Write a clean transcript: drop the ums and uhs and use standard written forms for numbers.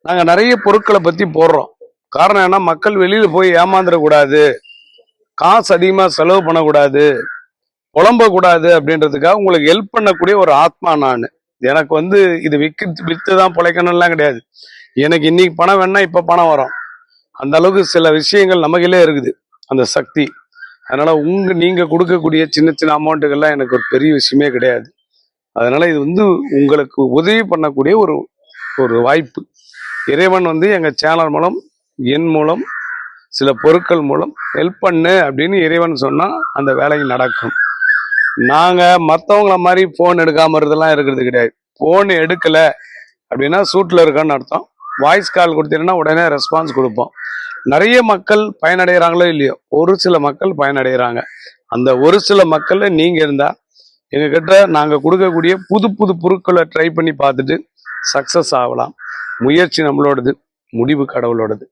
நாங்க நிறைய பொருட்களை பத்தி போடுறோம். காரணம் என்ன, மக்கள் வெளியில போய் ஏமாந்துடக்கூடாது, காசு அதிகமா செலவு பண்ணக்கூடாது, புலம்ப கூடாது அப்படின்றதுக்காக உங்களுக்கு ஹெல்ப் பண்ணக்கூடிய ஒரு ஆத்மா நான். எனக்கு இது வித்து தான் பிழைக்கணும்லாம் கிடையாது. எனக்கு இன்னைக்கு பணம் வேணா இப்ப பணம் வரும். அந்த அளவுக்கு சில விஷயங்கள் நமக்கிலே இருக்குது அந்த சக்தி. அதனால நீங்க கொடுக்கக்கூடிய சின்ன சின்ன அமௌண்ட்டுகள்லாம் எனக்கு ஒரு பெரிய விஷயமே கிடையாது. அதனால இது உங்களுக்கு உதவி பண்ணக்கூடிய ஒரு ஒரு வாய்ப்பு. இறைவன் எங்க சேனல் மூலம், என் மூலம், சில பொருட்கள் மூலம் ஹெல்ப் பண்ணு அப்படின்னு இறைவன் சொன்னா அந்த வேலைக்கு நடக்கும். நாங்க மற்றவங்கள மாதிரி போன் எடுக்காம இருந்தெல்லாம் இருக்கிறது கிடையாது. போன் எடுக்கல அப்படின்னா சூட்ல இருக்கான்னு அர்த்தம். வாய்ஸ் கால் கொடுத்தீங்கன்னா உடனே ரெஸ்பான்ஸ் கொடுப்போம். நிறைய மக்கள் பயனடைகிறாங்களோ இல்லையோ, ஒரு சில மக்கள் பயனடைகிறாங்க. அந்த ஒரு சில மக்கள்ல நீங்க இருந்தா எங்ககிட்ட நாங்க கொடுக்கக்கூடிய புது புது பொருட்களை ட்ரை பண்ணி பார்த்துட்டு சக்சஸ் ஆகலாம். முயற்சி நம்மளோடது, முடிவு கடவுளோடது.